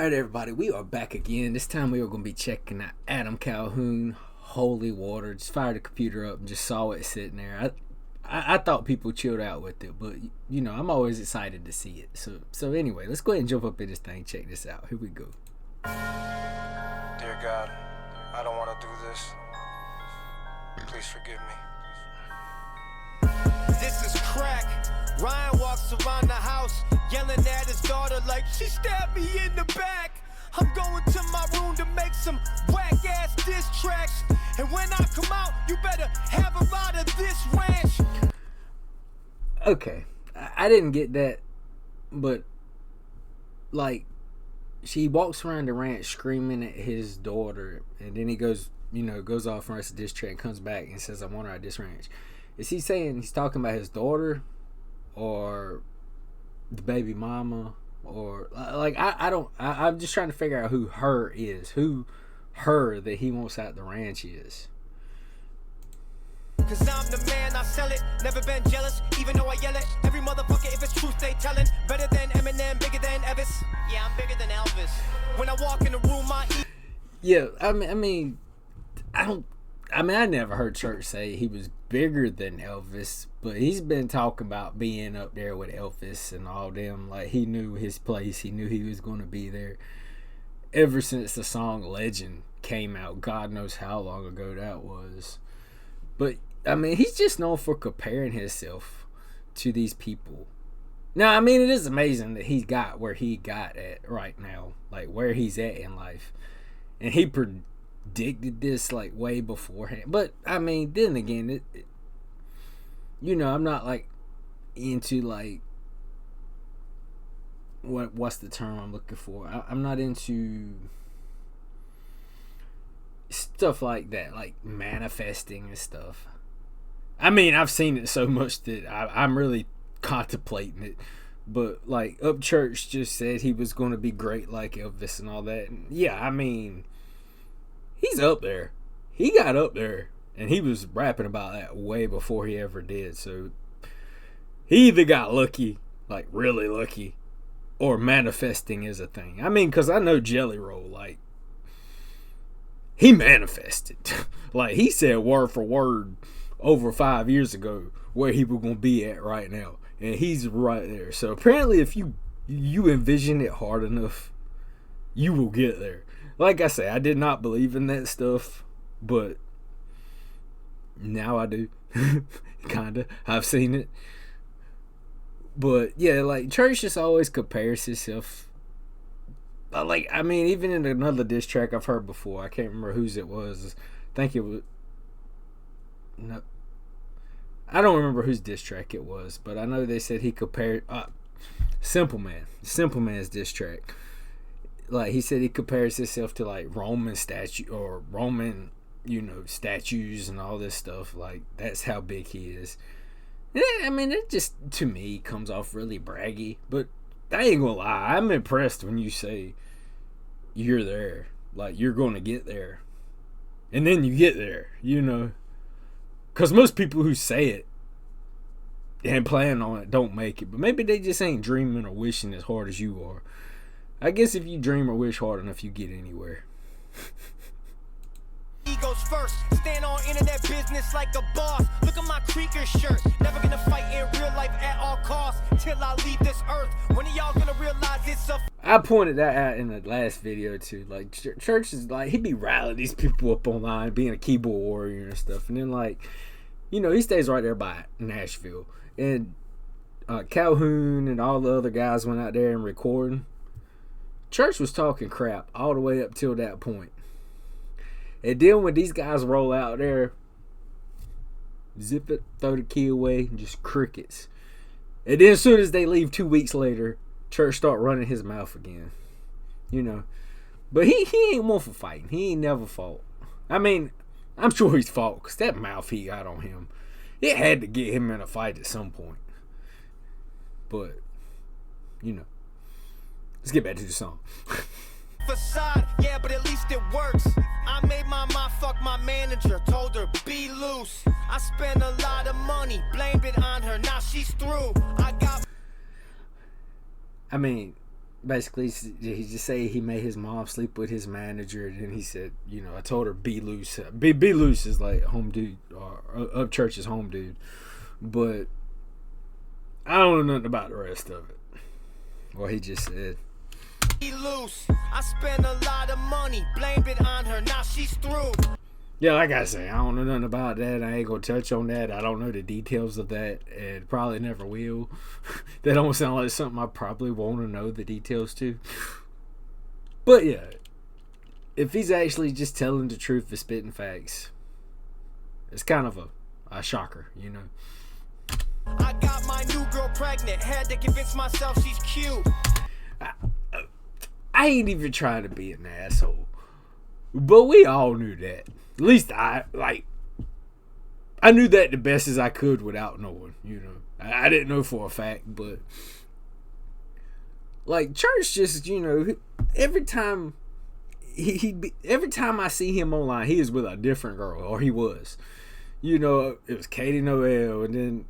Alright everybody, we are back again. This time we are going to be checking out Adam Calhoun, Holy Water. Just fired the computer up and just saw it sitting there. I thought people chilled out with it, but you know, I'm always excited to see it. So anyway, let's go ahead and jump up in this thing, check this out. Here we go. Dear God, I don't want to do this. Please forgive me. This is crack. Ryan walks around the house yelling at his daughter like she stabbed me in the back. I'm going to my room to make some whack ass diss tracks, and when I come out you better have her out of this ranch. Okay, I didn't get that, but like, she walks around the ranch screaming at his daughter, and then he goes off and writes a diss track, comes back and says, I want her at this ranch. Is he saying he's talking about his daughter or the baby mama, or like I'm just trying to figure out who her is, who her that he wants at the ranch is. Cause I'm the man, I sell it, never been jealous, even though I yell it. Every motherfucker, if it's truth they tellin'. Better than Eminem, bigger than Elvis. Yeah, I'm bigger than Elvis. When I walk in the room, I never heard Church say he was bigger than Elvis, but he's been talking about being up there with Elvis and all them. Like, he knew his place, he knew he was going to be there ever since the song Legend came out. God knows how long ago that was. But I mean, he's just known for comparing himself to these people. Now, I mean, it is amazing that he got where he got at right now, like where he's at in life, and he predicted this like way beforehand. But I mean, then again, I'm not like into like what's the term I'm looking for? I'm not into stuff like that, like manifesting and stuff. I mean, I've seen it so much that I'm really contemplating it. But like, Upchurch just said he was going to be great like Elvis and all that. And yeah, I mean, he's up there. He got up there, and he was rapping about that way before he ever did. So he either got lucky, like really lucky, or manifesting is a thing. I mean, because I know Jelly Roll, like, he manifested. Like, he said word for word over 5 years ago where he was going to be at right now. And he's right there. So apparently if you envision it hard enough, you will get there. Like I say, I did not believe in that stuff, but now I do. Kinda. I've seen it. But yeah, like, Church just always compares himself. Like, I mean, even in another diss track I've heard before, I can't remember whose it was. I think it was... No, I don't remember whose diss track it was, but I know they said he compared... Simple Man's diss track. Like, he said he compares himself to, like, Roman statue, or Roman, statues and all this stuff. Like, that's how big he is. And I mean, it just, to me, comes off really braggy. But I ain't gonna lie, I'm impressed when you say you're there. Like, you're gonna get there. And then you get there, Because most people who say it and plan on it don't make it. But maybe they just ain't dreaming or wishing as hard as you are. I guess if you dream or wish hard enough, you get anywhere. Egos first, stand on internet business like a boss. Look at my creaker shirt. Never gonna fight in real life at all costs till I leave this earth. When are y'all gonna realize it's a... I pointed that out in the last video too. Like, Church is like, he'd be rallying these people up online, being a keyboard warrior and stuff. And then, like, he stays right there by Nashville. And Calhoun and all the other guys went out there and recording. Church was talking crap all the way up till that point. And then when these guys roll out there, zip it, throw the key away, and just crickets. And then as soon as they leave 2 weeks later, Church start running his mouth again. But he ain't one for fighting. He ain't never fought. I mean, I'm sure he's fought, because that mouth he got on him, it had to get him in a fight at some point. But, let's get back to the song. Facade, yeah, but at least it works. I made my mind fuck my manager, told her be loose. I spent a lot of money, blamed it on her, now she's through. I mean, basically he just say he made his mom sleep with his manager, and then he said, I told her be loose. Be loose is like home dude, or Upchurch is home dude, but I don't know nothing about the rest of it. What he just said. Be loose. I spent a lot of money, blamed it on her. Now she's through. Yeah, like I say, I don't know nothing about that. I ain't gonna touch on that. I don't know the details of that, and probably never will. That don't sound like something I probably want to know the details to. But yeah, if he's actually just telling the truth and spitting facts, it's kind of a shocker, I got my new girl pregnant. Had to convince myself she's cute. I ain't even trying to be an asshole, but we all knew that. At least I knew that the best as I could without knowing, I didn't know for a fact, but like Church just, every time every time I see him online, he is with a different girl, or he was. It was Katie Noel, and then,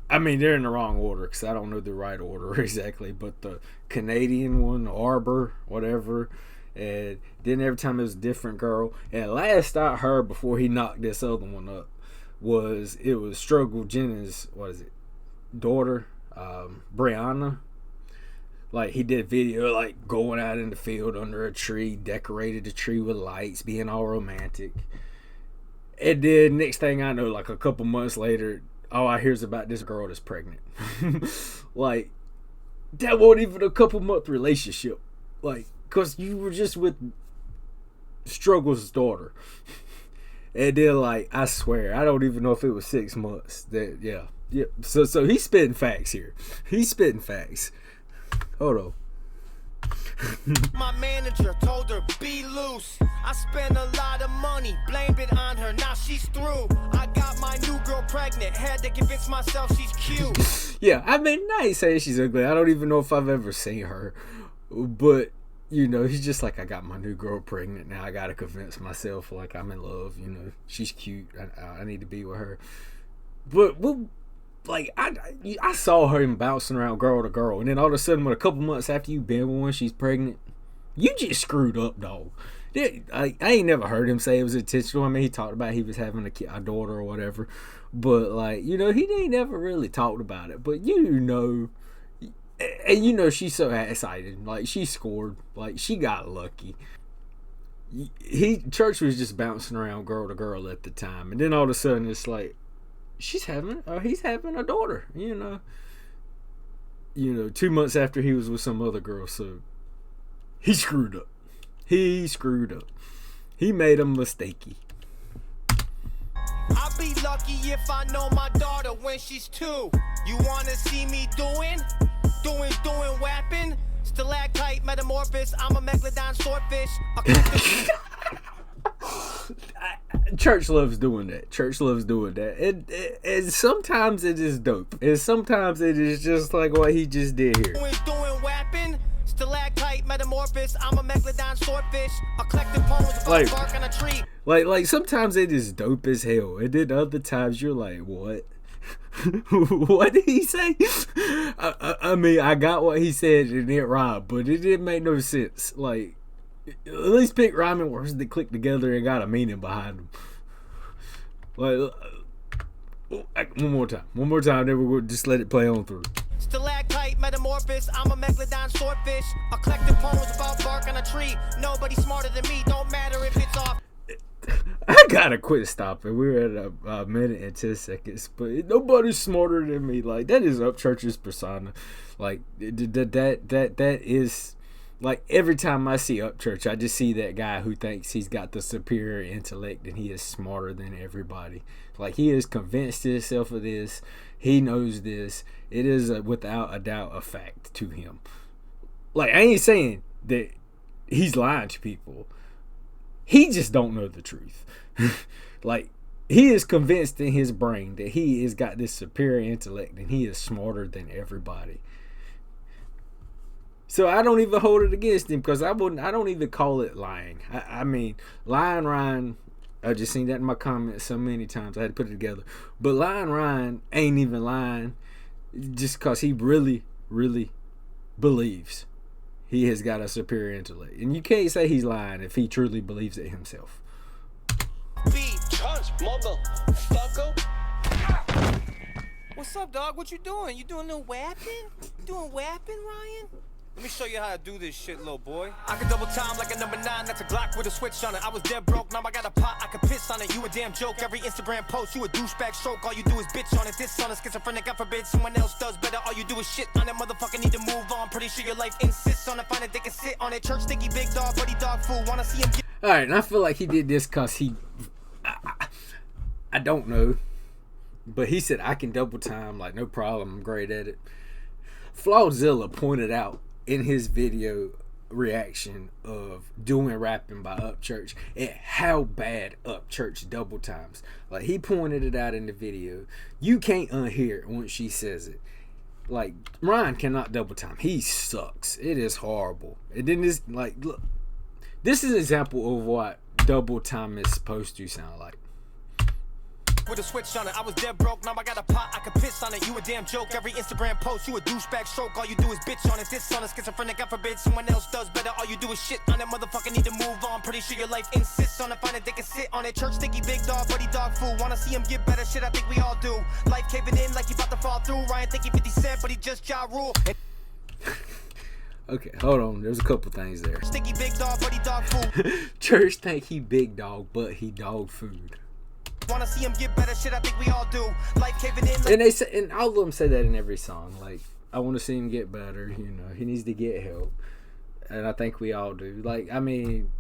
I mean, they're in the wrong order because I don't know the right order exactly, but the Canadian one, Arbor, whatever. And then every time it was a different girl. And last I heard before he knocked this other one up was Struggle Jennings, daughter, Brianna. Like, he did video like going out in the field under a tree, decorated the tree with lights, being all romantic. And then next thing I know, like a couple months later, all I hear is about this girl that's pregnant. Like, that wasn't even a couple month relationship. Like, because you were just with Struggle's daughter. And then, like, I swear, I don't even know if it was 6 months. Yeah. So he's spitting facts here. He's spitting facts. Hold on. My manager told her, be loose. I spent a lot of money, blamed it on her. Now she's through. I got my new girl pregnant. Had to convince myself she's cute. Yeah, I mean, I ain't saying she's ugly. I don't even know if I've ever seen her. But, he's just like, I got my new girl pregnant. Now I got to convince myself like I'm in love. She's cute. I need to be with her. But, like, I saw her bouncing around girl to girl. And then all of a sudden, a couple months after you've been with one, she's pregnant. You just screwed up, dog. I ain't never heard him say it was intentional. I mean, he talked about he was having a daughter or whatever. But, like, he ain't never really talked about it. But, and she's so excited. Like, she scored. Like, she got lucky. Church was just bouncing around girl to girl at the time. And then all of a sudden, it's like, he's having a daughter, 2 months after he was with some other girl. So he screwed up. He made a mistakey. I'll be lucky if I know my daughter when she's 2. You wanna see me doing whapping? Stalactite metamorphosis. I'm a megalodon swordfish. Church loves doing that. And sometimes it is dope. And sometimes it is just like what he just did here. Doing whapping? Stalactite metamorphosis. I'm a megalodon swordfish. A collecting poems about bark on a tree. Like sometimes it is dope as hell. And then other times you're like, what? What did he say? I mean, I got what he said and it rhymed, but it didn't make no sense. Like, at least pick rhyming words that click together and got a meaning behind them. Like, one more time, then we're going to just let it play on through. Stalactite metamorphosis. I'm a megalodon swordfish. A collecting poems about bark on a tree. Nobody smarter than me. Don't matter if it's off. I gotta quit stopping. We're at a minute and 10 seconds, but nobody's smarter than me. Like, that is Upchurch's persona. Like, that is, like, every time I see Upchurch, I just see that guy who thinks he's got the superior intellect and he is smarter than everybody. Like, he is convinced himself of this. He knows this. It is without a doubt a fact to him. Like, I ain't saying that he's lying to people. He just don't know the truth. Like, he is convinced in his brain that he has got this superior intellect and he is smarter than everybody. So I don't even hold it against him because I don't even call it lying. I mean, lying Ryan, I've just seen that in my comments so many times I had to put it together. But lying Ryan ain't even lying just because he really, really believes. he has got a superior intellect. And you can't say he's lying if he truly believes it himself. What's up, dog? What you doing? You doing a little whapping? You doing whapping, Ryan? Let me show you how to do this shit, little boy. I can double time like a number 9, that's a Glock with a switch on it. I was dead broke, now I got a pot, I can piss on it. You a damn joke, every Instagram post, you a douchebag stroke. All you do is bitch on it, this on a schizophrenic, God forbid someone else does better. All you do is shit on it, motherfucker need to move on. Pretty sure your life insists on it, find a dick and sit on it. Church sticky big dog, buddy dog fool, wanna see him get... Alright, and I feel like he did this because I don't know. But he said, I can double time, like, no problem, I'm great at it. Flawzilla pointed out in his video reaction of doing rapping by Upchurch and how bad Upchurch double times. Like, he pointed it out in the video. You can't unhear it once she says it. Like, Ryan cannot double time. He sucks. It is horrible. And then this, like, look, this is an example of what double time is supposed to sound like. With a switch on it, I was dead broke, now I got a pot, I can piss on it. You a damn joke, every Instagram post, you a douchebag stroke. All you do is bitch on it, this on a schizophrenic, God forbid someone else does better. All you do is shit on it, motherfucker need to move on. Pretty sure your life insists on it, find a dick and sit on it. Church sticky big dog, buddy dog fool, wanna see him get better, shit I think we all do. Life caving in like he about to fall through. Ryan think he 50 Cent, but he just Ja Rule. Okay, hold on, there's a couple things there. Sticky big dog, buddy dog fool. Church think he big dog, but he dog food. Wanna see him get better, shit I think we all do. Life caving in like... And they say, and all of them say that in every song. Like, I want to see him get better. You know, he needs to get help, and I think we all do. Like, I mean,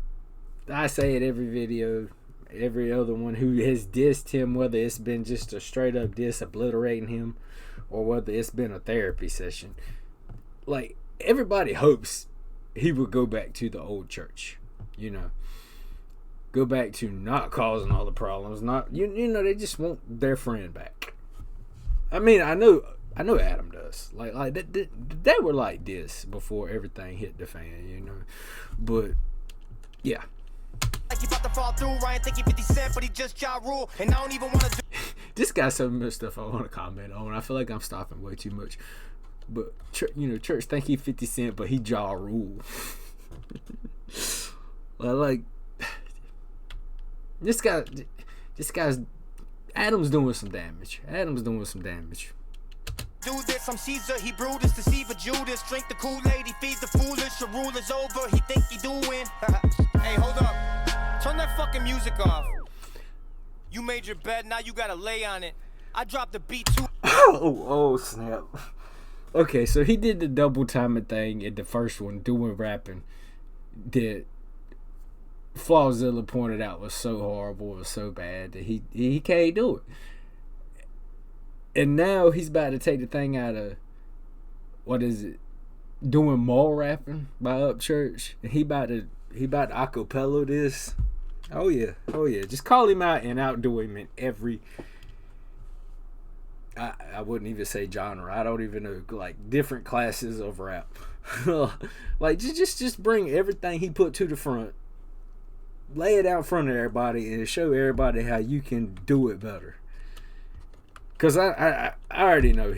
I say it every video, every other one who has dissed him, whether it's been just a straight up diss obliterating him, or whether it's been a therapy session. Like, everybody hopes he would go back to the old church. You know. Go back to not causing all the problems. Not you know, they just want their friend back. I mean, I know Adam does. Like they were like this before everything hit the fan, you know. But yeah. Like he about to fall through, Ryan think he 50 Cent, but he just Ja Rule, and I don't even want to do... This got so much stuff I want to comment on. I feel like I'm stopping way too much. But you know, Church think he 50 Cent, but he Ja Rule. Like This guy's Adam's doing some damage. Do this, I'm Caesar, he brewed this deceiver Judas. Drink the Kool-Aid, he feed the foolish. Your rule is over, he think he doing. Hey, hold up. Turn that fucking music off. You made your bed, now you gotta lay on it. I dropped the beat too. Oh snap. Okay, so he did the double timing thing in the first one, doing rapping. That Flawzilla pointed out was so horrible, was so bad that he can't do it. And now he's about to take the thing out of, what is it, doing mall rapping by Upchurch. And he about to acapella this. Oh yeah. Just call him out and outdo him in every, I wouldn't even say genre. I don't even know, like, different classes of rap. Like just bring everything he put to the front. Lay it out in front of everybody and show everybody how you can do it better. Cause I already know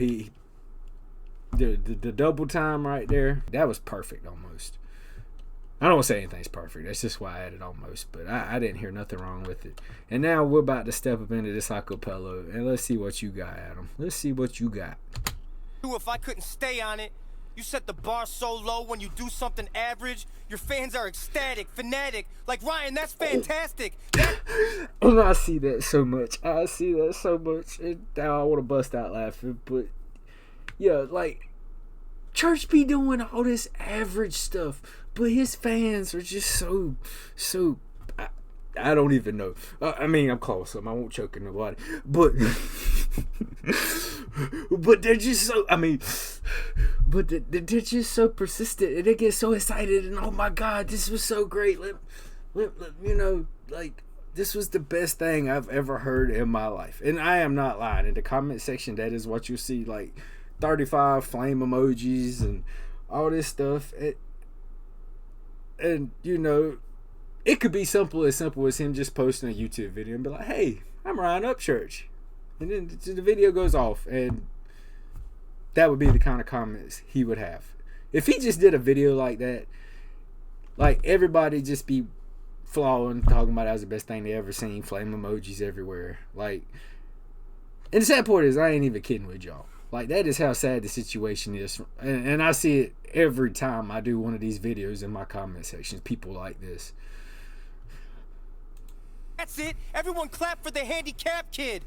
the double time right there, that was perfect almost. I don't want to say anything's perfect. That's just why I added almost. But I didn't hear nothing wrong with it. And now we're about to step up into this acapella and let's see what you got, Adam. Let's see what you got. If I couldn't stay on it. You set the bar so low when you do something average. Your fans are ecstatic, fanatic. Like, Ryan, that's fantastic. And I see that so much. And now I want to bust out laughing. But, yeah, like, Church be doing all this average stuff. But his fans are just so I don't even know. I mean, I'm close. I won't choke nobody. But they're just so, they're just so persistent. And they get so excited. And, oh, my God, this was so great. Let you know, like, this was the best thing I've ever heard in my life. And I am not lying. In the comment section, that is what you see, like, 35 flame emojis and all this stuff. And you know, it could be as simple as him just posting a YouTube video and be like, hey, I'm Ryan Upchurch. And then the video goes off, and that would be the kind of comments he would have. If he just did a video like that, like everybody just be flawing, talking about it was the best thing they ever seen, flame emojis everywhere. Like, and the sad part is I ain't even kidding with y'all. Like, that is how sad the situation is. And I see it every time I do one of these videos in my comment sections. People like this. That's it. Everyone clap for the handicapped kid.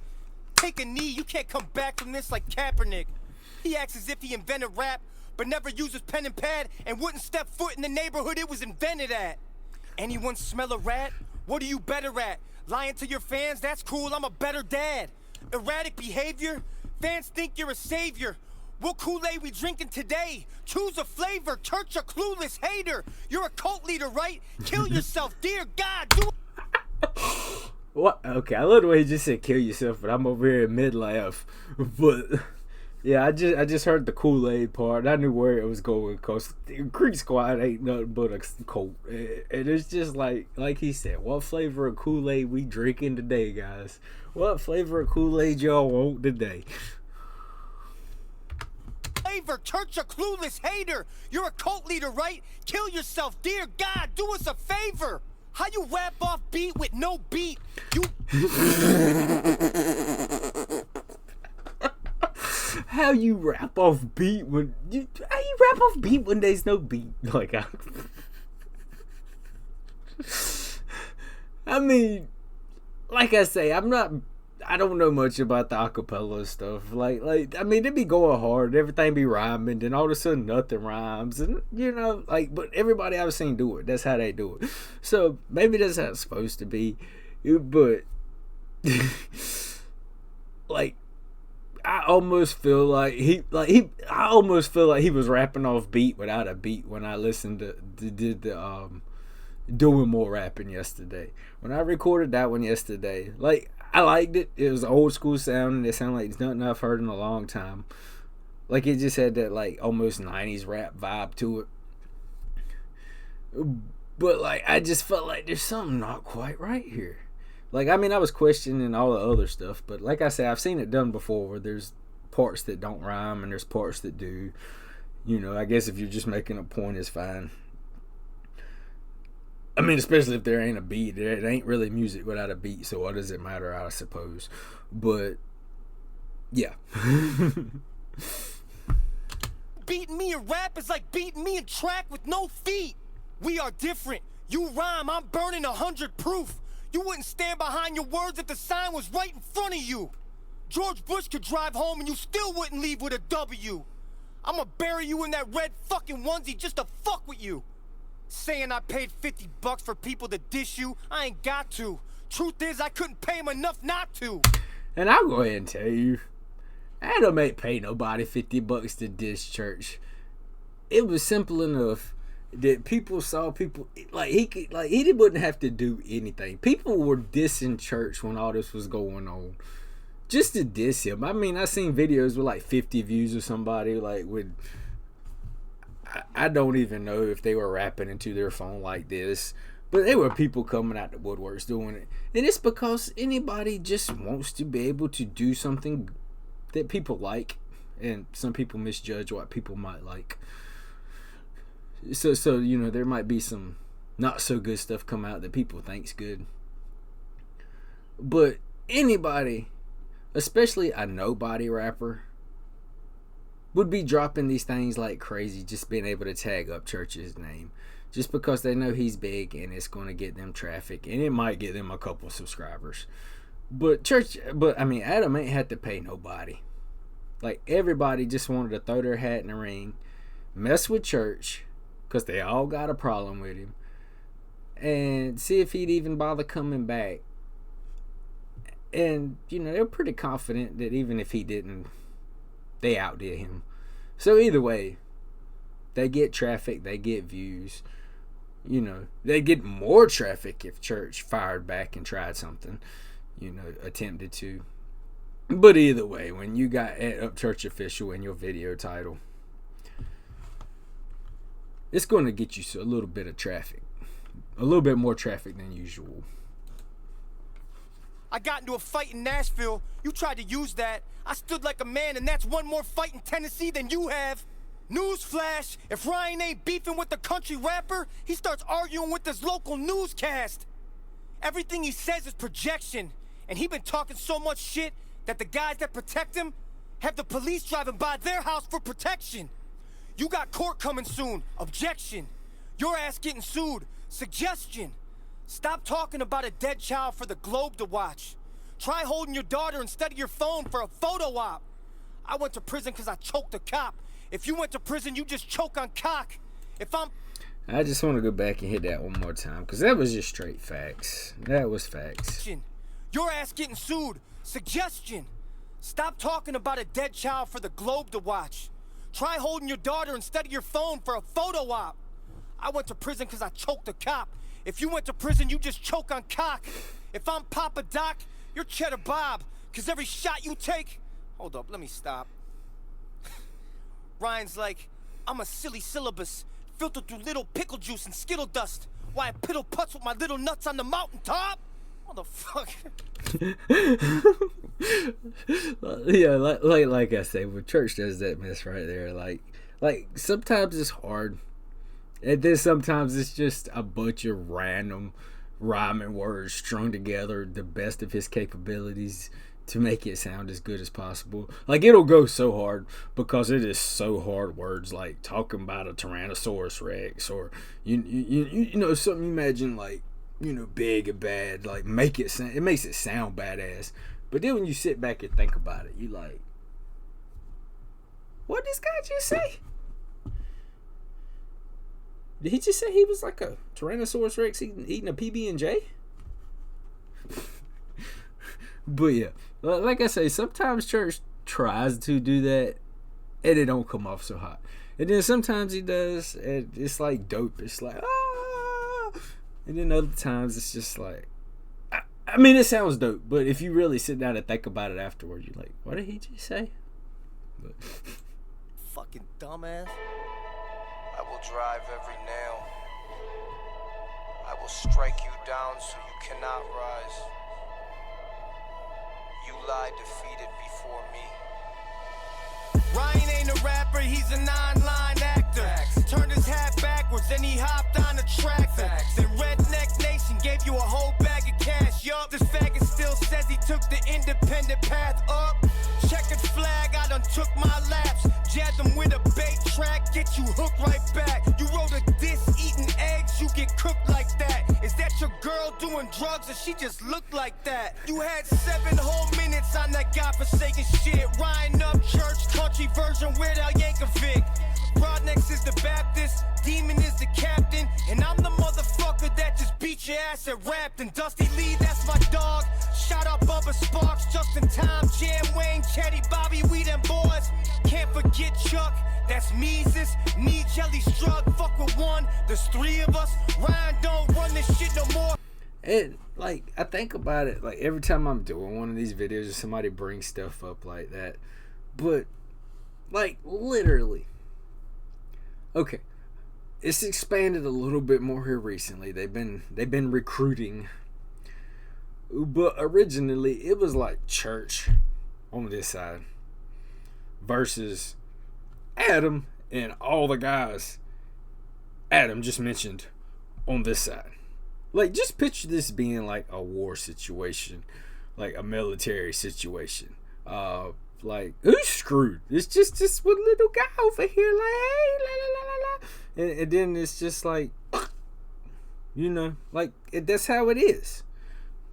Take a knee. You can't come back from this like Kaepernick. He acts as if he invented rap, but never uses pen and pad and wouldn't step foot in the neighborhood it was invented at. Anyone smell a rat? What are you better at? Lying to your fans? That's cool. I'm a better dad. Erratic behavior? Fans think you're a savior. What Kool-Aid we drinking today? Choose a flavor. Church a clueless hater. You're a cult leader, right? Kill yourself. Dear God, do What? Okay, I love the way he just said kill yourself, but I'm over here in mid-laugh. But yeah, I just heard the Kool-Aid part. I knew where it was going because Creek Squad ain't nothing but a cult. And it's just like he said, what flavor of Kool-Aid we drinking today, guys? What flavor of Kool-Aid y'all want today? flavor. Church a clueless hater. You're a cult leader, right? Kill yourself. Dear God, do us a favor. How you rap off beat with no beat? You How you rap off beat when how you rap off beat when there's no beat? Like I mean, like I say, I don't know much about the acapella stuff. Like I mean, it be going hard, everything be rhyming, then all of a sudden nothing rhymes, and but everybody I've seen do it. That's how they do it. So maybe that's how it's supposed to be, but like. I almost feel like he was rapping off beat without a beat when I listened to did the doing more rapping yesterday. When I recorded that one yesterday, like I liked it. It was old school sound and it sounded like it's nothing I've heard in a long time. Like it just had that like almost 90s rap vibe to it. But like I just felt like there's something not quite right here. Like, I mean, I was questioning all the other stuff, but like I said, I've seen it done before where there's parts that don't rhyme and there's parts that do. I guess if you're just making a point, it's fine. I mean, especially if there ain't a beat. It ain't really music without a beat, so what does it matter, I suppose? But, yeah. Beating me in rap is like beating me in track with no feet. We are different. You rhyme, I'm burning 100 proof. You wouldn't stand behind your words if the sign was right in front of you. George Bush could drive home and you still wouldn't leave with a W. I'ma bury you in that red fucking onesie just to fuck with you. Saying I paid $50 for people to dish you, I ain't got to. Truth is, I couldn't pay them enough not to. And I'll go ahead and tell you, Adam ain't pay nobody $50 to dish church. It was simple enough. That people saw people he wouldn't have to do anything. People were dissing church when all this was going on, just to diss him. I mean, I seen videos with like 50 views of somebody like with I don't even know if they were rapping into their phone like this, but there were people coming out the woodworks doing it, and it's because anybody just wants to be able to do something that people like, and some people misjudge what people might like. So there might be some not so good stuff come out that people think's good. But anybody, especially a nobody rapper, would be dropping these things like crazy, just being able to tag Upchurch's name. Just because they know he's big and it's going to get them traffic and it might get them a couple subscribers. But Adam ain't had to pay nobody. Like everybody just wanted to throw their hat in the ring, mess with Church, because they all got a problem with him, and see if he'd even bother coming back. And they're pretty confident that even if he didn't, they outdid him. So either way, they get traffic, they get views. They get more traffic if Church fired back and tried something, attempted to. But either way, when you got Upchurch Official in your video title, it's going to get you a little bit of traffic. A little bit more traffic than usual. I got into a fight in Nashville. You tried to use that. I stood like a man, and that's one more fight in Tennessee than you have. Newsflash, if Ryan ain't beefing with the country rapper, he starts arguing with this local newscast. Everything he says is projection, and he been talking so much shit that the guys that protect him have the police driving by their house for protection. You got court coming soon. Objection. Your ass getting sued. Suggestion. Stop talking about a dead child for the Globe to watch. Try holding your daughter instead of your phone for a photo op. I went to prison because I choked a cop. If you went to prison, you just choke on cock. I just want to go back and hit that one more time because that was just straight facts. That was facts. Your ass getting sued. Suggestion. Stop talking about a dead child for the Globe to watch. Try holding your daughter instead of your phone for a photo op. I went to prison because I choked a cop. If you went to prison, you just choke on cock. If I'm Papa Doc, you're Cheddar Bob. Because every shot you take... Hold up, let me stop. Ryan's like, I'm a silly syllabus, filtered through little pickle juice and Skittle dust. Why I piddle putts with my little nuts on the mountaintop? Motherfucker. Yeah, like I say, when church does that mess right there, like sometimes it's hard, and then sometimes it's just a bunch of random rhyming words strung together, the best of his capabilities, to make it sound as good as possible. Like, it'll go so hard because it is so hard words, like talking about a Tyrannosaurus Rex, or you know, something you imagine, like, you know, big and bad, like it makes it sound badass. But then when you sit back and think about it, you like, what did this guy just say? Did he just say he was like a Tyrannosaurus Rex eating a PB&J? But yeah, like I say, sometimes church tries to do that and it don't come off so hot. And then sometimes he does, and it's like dope. It's like, ah. And then other times it's just like, I mean, it sounds dope, but if you really sit down and think about it afterwards, you're like, what did he just say? But fucking dumbass. I will drive every nail. I will strike you down so you cannot rise. You lie defeated before me. Ryan ain't a rapper, he's a nine-line actor. Turned his hat backwards, then he hopped on the tractor. Then Redneck Nation gave you a whole bag of cash. Yup, this faggot still says he took the independent path up. Checkered flag, I done took my laps. Jabbed him with a bait track, get you hooked right back. You wrote a diss, eating eggs, you get cooked like that. Is that your girl doing drugs, or she just looked like that? You had 7 whole minutes on that godforsaken shit. Ryan Upchurch, country version, Weird Al Yankovic. Broadnex is the Baptist, Demon is the captain, and I'm the motherfucker that just beat your ass at Rapton. Dusty Lee, that's my dog. Shout out Bubba Sparks, Justin Time, Jam Wayne, Chetty, Bobby, we them boys. Can't forget Chuck, that's Meezus, me, Jelly Strug, fuck with one, there's 3 of us. Ryan don't run this shit no more. And like, I think about it, like every time I'm doing one of these videos or somebody brings stuff up like that, but like literally, okay, it's expanded a little bit more here recently. They've been recruiting, but originally it was like church on this side versus Adam and all the guys Adam just mentioned on this side. Like, just picture this being like a war situation, like a military situation. Like, who's screwed? It's just this one little guy over here, like, hey, la la la la la. And then it's just like, you know, like, that's how it is.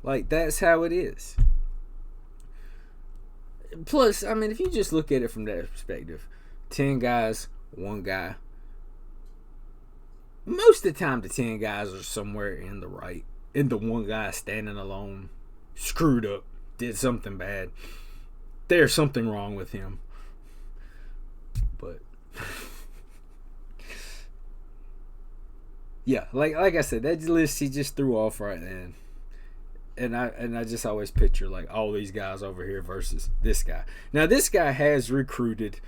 Like, that's how it is. Plus, I mean, if you just look at it from that perspective, 10 guys, 1 guy. Most of the time, the 10 guys are somewhere in the right. And the 1 guy standing alone, screwed up, did something bad. There's something wrong with him. But yeah, like I said, that list he just threw off right then. And I just always picture like all these guys over here versus this guy. Now this guy has recruited,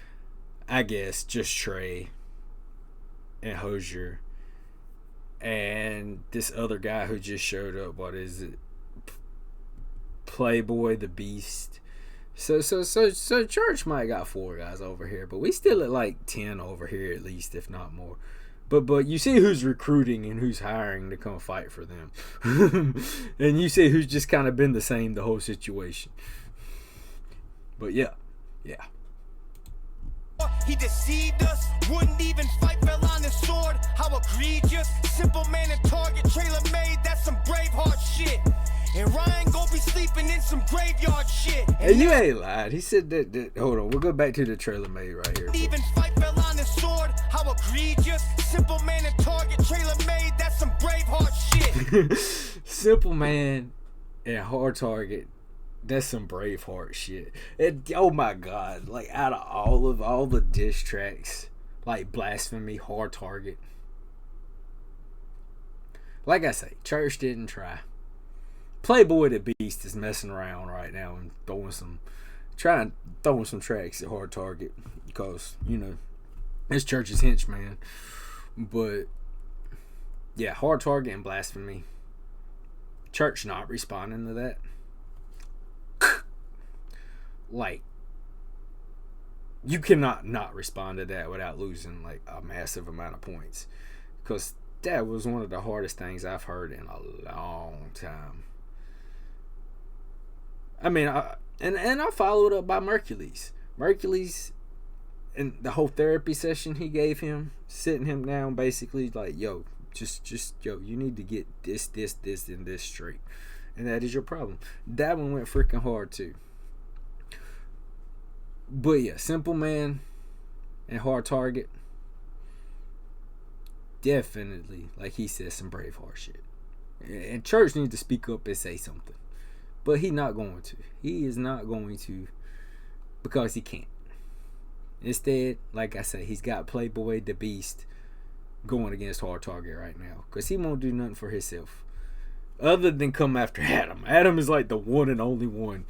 I guess, just Trey and Hosier and this other guy who just showed up. What is it? Playboy the Beast. So church might got 4 guys over here, but we still at like 10 over here at least, if not more. But you see who's recruiting and who's hiring to come fight for them. And you see who's just kind of been the same the whole situation. But yeah. He deceived us, wouldn't even fight, fell on his sword. How egregious, simple man and target, trailer made, that's some Braveheart shit. And Ryan gon' be sleeping in some graveyard shit. And you ain't lied. He said that hold on, we'll go back to the trailer made right here. Even fight, fell on his sword. How egregious, simple man and target, trailer made, that's some Braveheart shit. Simple man and hard target. That's some Braveheart shit. Oh my god! Like out of all the diss tracks, like Blasphemy, Hard Target. Like I say, Church didn't try. Playboy the Beast is messing around right now and throwing some tracks at Hard Target because it's Church's henchman. But yeah, Hard Target and Blasphemy. Church not responding to that. Like, you cannot not respond to that without losing like a massive amount of points, because that was one of the hardest things I've heard in a long time. I mean, I followed up by Mercules and the whole therapy session he gave him, sitting him down, basically like, yo, just you need to get this, and this straight, and that is your problem. That one went freaking hard too. But yeah, Simple Man and Hard Target, definitely, like he said, some Braveheart shit. And Church needs to speak up and say something. But he's not going to. He is not going to, because he can't. Instead, like I say, he's got Playboy the Beast going against Hard Target right now, because he won't do nothing for himself other than come after Adam. Adam is like the one and only one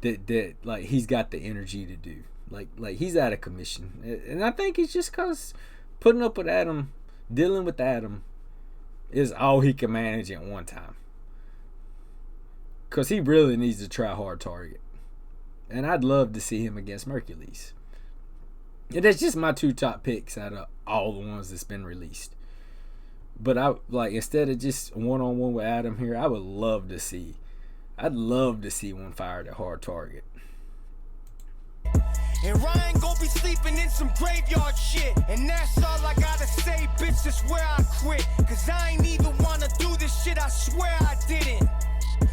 that like he's got the energy to do. Like he's out of commission, and I think it's just because putting up with Adam, dealing with Adam, is all he can manage at one time. Because he really needs to try Hard Target, and I'd love to see him against Mercules. And that's just my 2 top picks out of all the ones that's been released. But I like, instead of just one-on-one with Adam here, I'd love to see one fired at Hard Target. And Ryan gon' be sleeping in some graveyard shit. And that's all I gotta say, bitch, that's where I quit. Cause I ain't even wanna do this shit, I swear I didn't.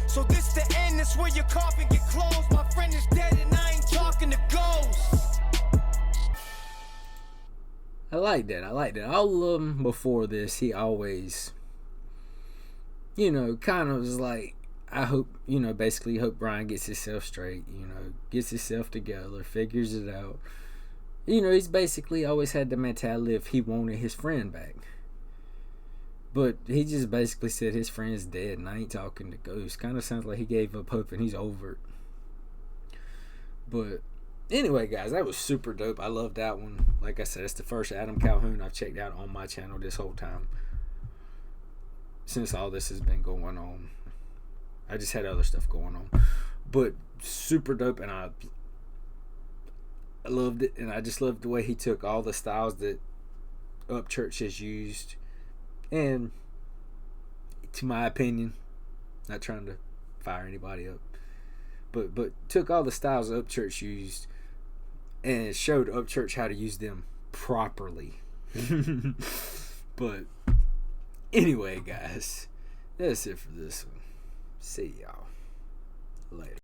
So this the end, this where your coffin get closed. My friend is dead and I ain't talking to ghosts. I like that. All of them before this, he always, kind of was like, I hope, basically hope Brian gets himself straight, gets himself together, figures it out. He's basically always had the mentality if he wanted his friend back. But he just basically said his friend's dead and I ain't talking to ghosts. Kind of sounds like he gave up hope and he's over it. But anyway, guys, that was super dope. I love that one. Like I said, it's the first Adam Calhoun I've checked out on my channel this whole time, since all this has been going on. I just had other stuff going on, but super dope, and I loved it. And I just loved the way he took all the styles that Upchurch has used, and to my opinion, not trying to fire anybody up, but took all the styles Upchurch used and showed Upchurch how to use them properly. But anyway, guys, that's it for this one. See y'all later.